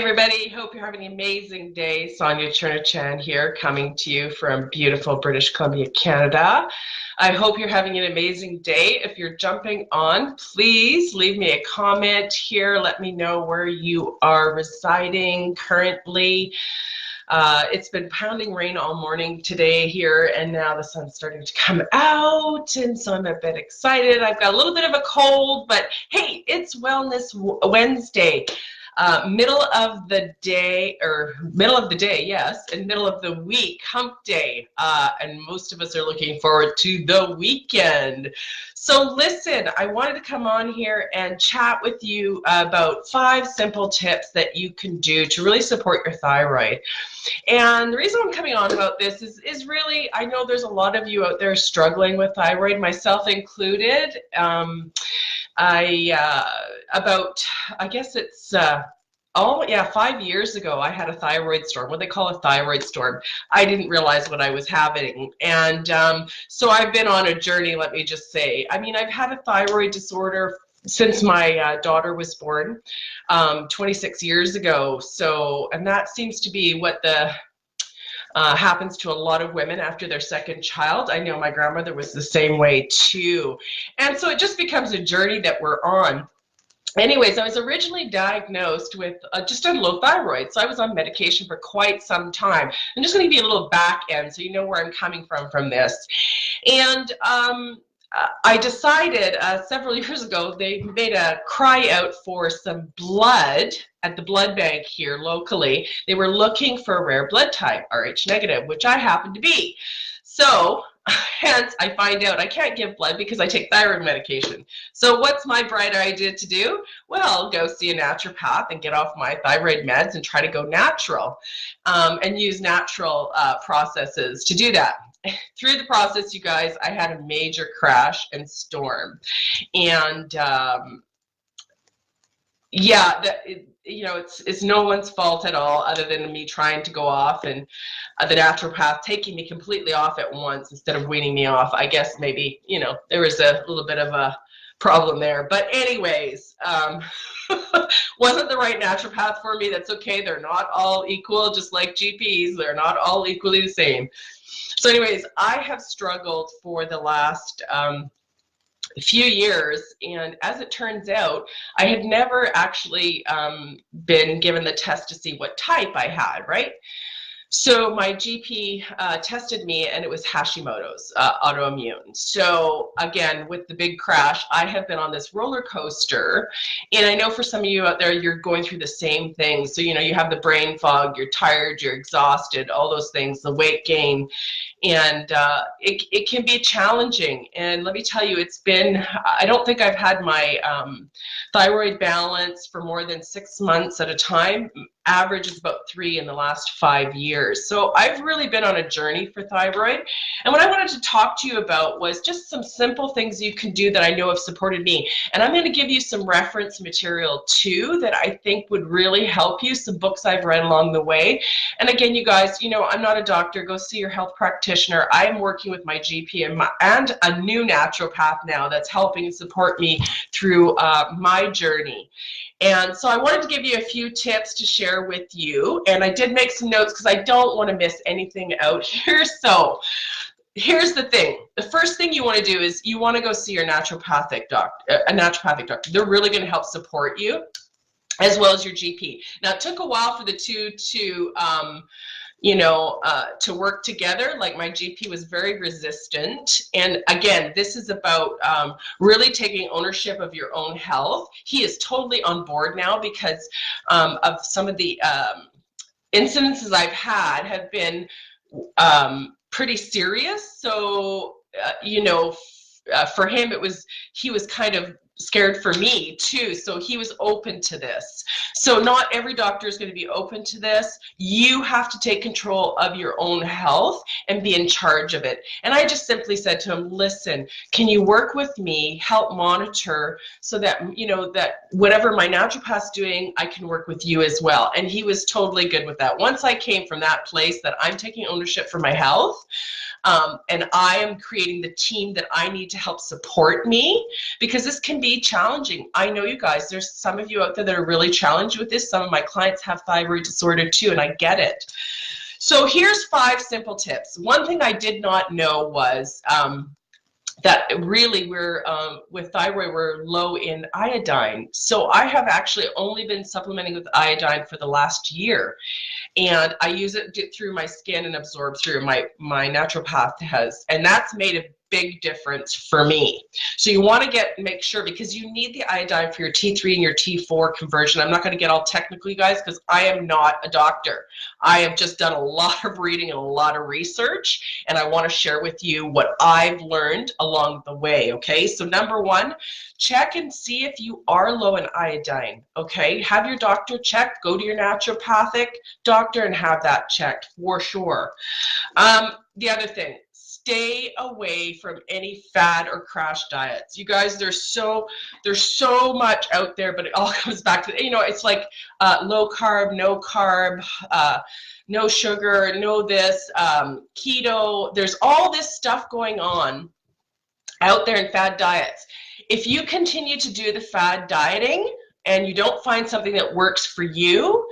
everybody, hope you're having an amazing day. Sonia Cherna-Chan here, coming to you from beautiful British Columbia, Canada. I hope you're having an amazing day. If you're jumping on, please leave me a comment here. Let me know where you are residing currently. It's been pounding rain all morning today here, and now the sun's starting to come out, and so I'm a bit excited. I've got a little bit of a cold, but hey, it's Wellness Wednesday. Middle of the day, yes, and middle of the week, hump day, and most of us are looking forward to the weekend. So listen, I wanted to come on here and chat with you about 5 simple tips that you can do to really support your thyroid. And the reason I'm coming on about this is really, I know there's a lot of you out there struggling with thyroid, myself included. I guess it's 5 years ago, I had a thyroid storm, what they call a thyroid storm. I didn't realize what I was having. And so I've been on a journey, let me just say. I mean, I've had a thyroid disorder since my daughter was born 26 years ago. So, and that seems to be what happens to a lot of women after their second child. I know my grandmother was the same way too. And so it just becomes a journey that we're on. Anyways, I was originally diagnosed with just a low thyroid, so I was on medication for quite some time. I'm just going to give you a little back end so you know where I'm coming from this. And I decided several years ago, they made a cry out for some blood at the blood bank here locally. They were looking for a rare blood type, Rh negative, which I happen to be. So hence, I find out I can't give blood because I take thyroid medication. So what's my bright idea to do? Well, go see a naturopath and get off my thyroid meds and try to go natural and use natural processes to do that. Through the process, you guys, I had a major crash and storm. And it's no one's fault at all other than me trying to go off and the naturopath taking me completely off at once instead of weaning me off. I guess maybe, there was a little bit of a problem there. But anyways, wasn't the right naturopath for me. That's okay. They're not all equal, just like GPs. They're not all equally the same. So anyways, I have struggled for the last few years, and as it turns out, I had never actually been given the test to see what type I had, right? So my GP tested me, and it was Hashimoto's, autoimmune. So again, with the big crash, I have been on this roller coaster, and I know for some of you out there, you're going through the same thing. So, you have the brain fog, you're tired, you're exhausted, all those things, the weight gain, and it can be challenging. And let me tell you, I don't think I've had my thyroid balance for more than 6 months at a time. Average is about 3 in the last 5 years. So I've really been on a journey for thyroid. And what I wanted to talk to you about was just some simple things you can do that I know have supported me. And I'm going to give you some reference material too that I think would really help you, some books I've read along the way. And again, you guys, I'm not a doctor. Go see your health practitioner. I am working with my GP and a new naturopath now that's helping support me through my journey. And so I wanted to give you a few tips to share with you, and I did make some notes because I don't want to miss anything out here. So here's the thing. The first thing you want to do is you want to go see your naturopathic doctor, a naturopathic doctor. They're really going to help support you, as well as your GP. Now, it took a while for the two to work together. Like, my GP was very resistant. And again, this is about really taking ownership of your own health. He is totally on board now because of some of the incidences I've had have been pretty serious. So, for him, he was kind of scared for me too, so he was open to this. So not every doctor is going to be open to this. You have to take control of your own health and be in charge of it. And I just simply said to him, listen, can you work with me, help monitor, so that that whatever my naturopath's doing, I can work with you as well. And he was totally good with that. Once I came from that place that I'm taking ownership for my health, And I am creating the team that I need to help support me, because this can be challenging. I know you guys, there's some of you out there that are really challenged with this. Some of my clients have thyroid disorder too, and I get it. So here's 5 simple tips. One thing I did not know was that really with thyroid, we're low in iodine. So I have actually only been supplementing with iodine for the last year. And I use it through my skin and absorb through my naturopath has. And that's made a big difference for me. So you want to make sure, because you need the iodine for your T3 and your T4 conversion. I'm not going to get all technical, you guys, because I am not a doctor. I have just done a lot of reading and a lot of research, and I want to share with you what I've learned along the way, okay? So number 1, check and see if you are low in iodine, okay? Have your doctor check. Go to your naturopathic doctor and have that checked for sure. The other thing, stay away from any fad or crash diets. You guys, there's so much out there, but it all comes back to, it's like low carb, no carb, no sugar, no this, keto. There's all this stuff going on out there in fad diets. If you continue to do the fad dieting and you don't find something that works for you,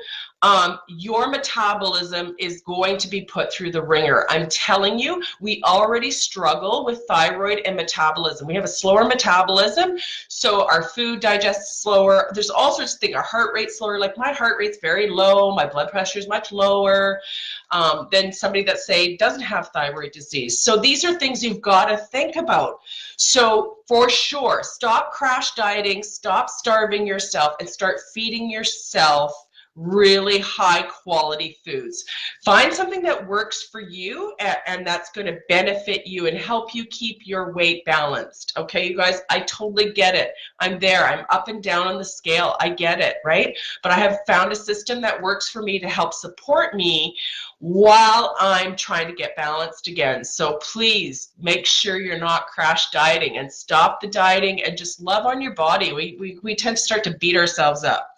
your metabolism is going to be put through the ringer. I'm telling you, we already struggle with thyroid and metabolism. We have a slower metabolism, so our food digests slower. There's all sorts of things. Our heart rate's slower. Like my heart rate's very low. My blood pressure is much lower than somebody that, say, doesn't have thyroid disease. So these are things you've got to think about. So for sure, stop crash dieting, stop starving yourself, and start feeding yourself really high quality foods. Find something that works for you and that's going to benefit you and help you keep your weight balanced. Okay, you guys, I totally get it. I'm there. I'm up and down on the scale. I get it, right? But I have found a system that works for me to help support me while I'm trying to get balanced again. So please make sure you're not crash dieting, and stop the dieting and just love on your body. We tend to start to beat ourselves up.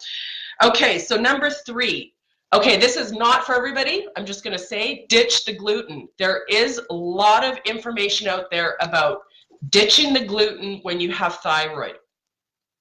Okay, so number 3. Okay, this is not for everybody. I'm just going to say, ditch the gluten. There is a lot of information out there about ditching the gluten when you have thyroid.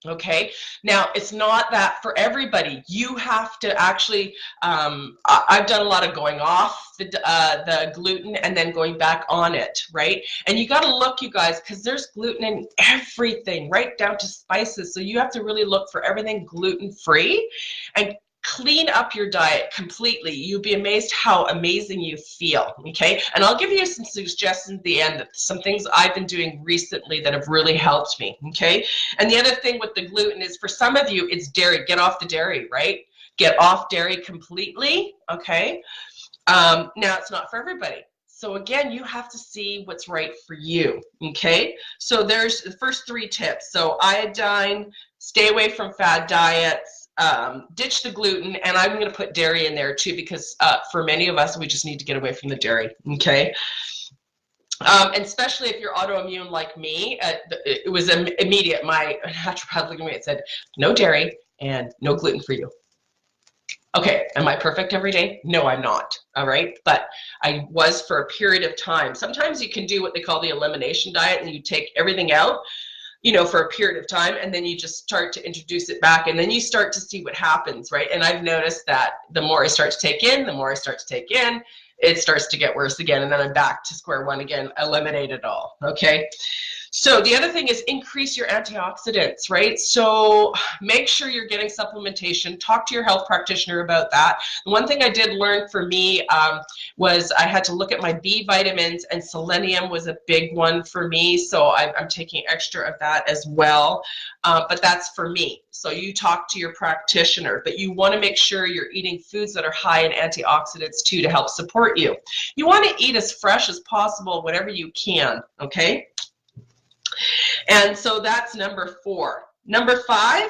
Okay, now it's not that for everybody. You have to actually, I've done a lot of going off the gluten and then going back on it, right? And you got to look, you guys, because there's gluten in everything, right down to spices. So you have to really look for everything gluten-free and clean up your diet completely. You'll be amazed how amazing you feel, okay? And I'll give you some suggestions at the end, some things I've been doing recently that have really helped me, okay? And the other thing with the gluten is, for some of you, it's dairy. Get off the dairy, right? Get off dairy completely, okay? Now, it's not for everybody. So again, you have to see what's right for you, okay? So there's the first 3 tips. So iodine, stay away from fad diets, ditch the gluten, and I'm going to put dairy in there too, because for many of us, we just need to get away from the dairy, okay? And especially if you're autoimmune like me, it was immediate. My naturopath looked at me and said, no dairy and no gluten for you. Okay, am I perfect every day? No, I'm not, all right? But I was for a period of time. Sometimes you can do what they call the elimination diet, and you take everything out, for a period of time, and then you just start to introduce it back, and then you start to see what happens, right? And I've noticed that the more I start to take in, it starts to get worse again, and then I'm back to square one again, eliminate it all, okay? So the other thing is increase your antioxidants, right? So make sure you're getting supplementation. Talk to your health practitioner about that. The one thing I did learn for me was I had to look at my B vitamins, and selenium was a big one for me. So I'm taking extra of that as well. But that's for me. So you talk to your practitioner, but you want to make sure you're eating foods that are high in antioxidants too to help support you. You want to eat as fresh as possible, whatever you can, okay? And so that's number 4. Number 5,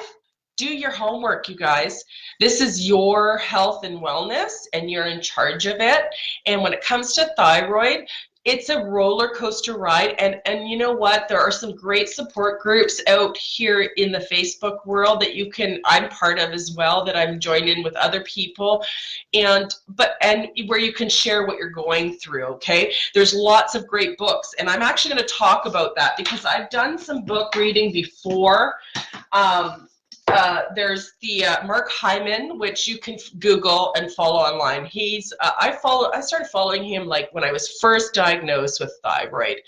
do your homework, you guys. This is your health and wellness, and you're in charge of it. And when it comes to thyroid, it's a roller coaster ride. And you know what? There are some great support groups out here in the Facebook world that I'm part of as well, that I'm joined in with other people, and where you can share what you're going through, okay? There's lots of great books, and I'm actually going to talk about that because I've done some book reading before. There's the Mark Hyman, which you can Google and follow online. I started following him like when I was first diagnosed with thyroid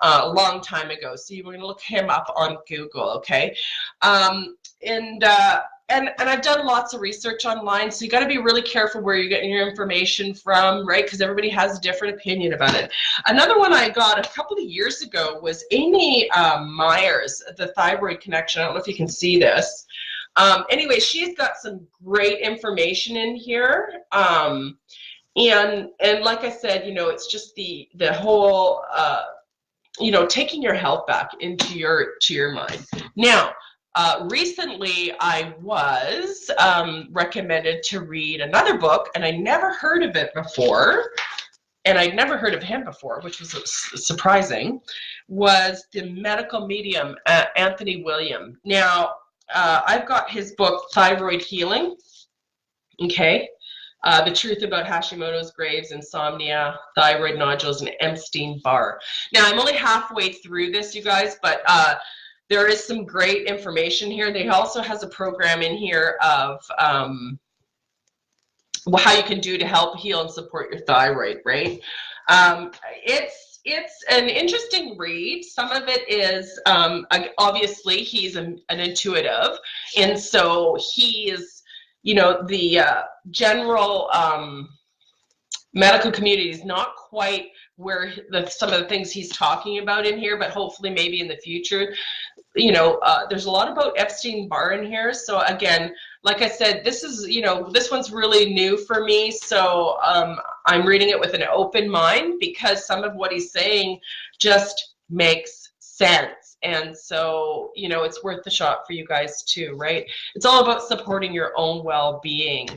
a long time ago. So you're going to look him up on Google, okay? And I've done lots of research online, so you got to be really careful where you're getting your information from, right? Because everybody has a different opinion about it. Another one I got a couple of years ago was Amy Myers, the Thyroid Connection. I don't know if you can see this. Anyway, she's got some great information in here. And like I said, it's just the whole, taking your health back into your mind. Now, recently I was recommended to read another book, and I never heard of it before, and I'd never heard of him before, which was surprising, was the medical medium, Anthony William. Now, I've got his book, Thyroid Healing, okay? The Truth About Hashimoto's, Graves, Insomnia, Thyroid Nodules, and Epstein-Barr. Now, I'm only halfway through this, you guys, but there is some great information here. They also has a program in here of how you can do to help heal and support your thyroid, right? It's an interesting read. Some of it is, obviously, he's an intuitive, and so he is, the general medical community is not quite where some of the things he's talking about in here, but hopefully maybe in the future. There's a lot about Epstein-Barr in here. So again, like I said, this one's really new for me. So I'm reading it with an open mind because some of what he's saying just makes sense. And so, it's worth the shot for you guys too, right? It's all about supporting your own well-being.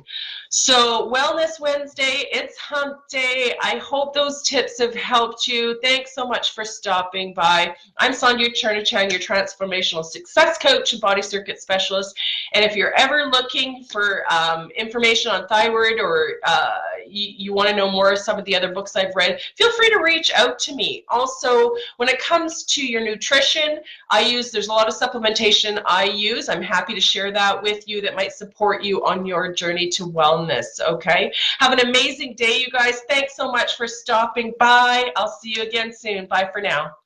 So Wellness Wednesday, it's hump day. I hope those tips have helped you. Thanks so much for stopping by. I'm Sonia Chernachan, your transformational success coach and body circuit specialist. And if you're ever looking for information on thyroid, or you want to know more of some of the other books I've read, feel free to reach out to me. Also, when it comes to your nutrition, there's a lot of supplementation I use. I'm happy to share that with you that might support you on your journey to wellness, okay? Have an amazing day, you guys. Thanks so much for stopping by. I'll see you again soon. Bye for now.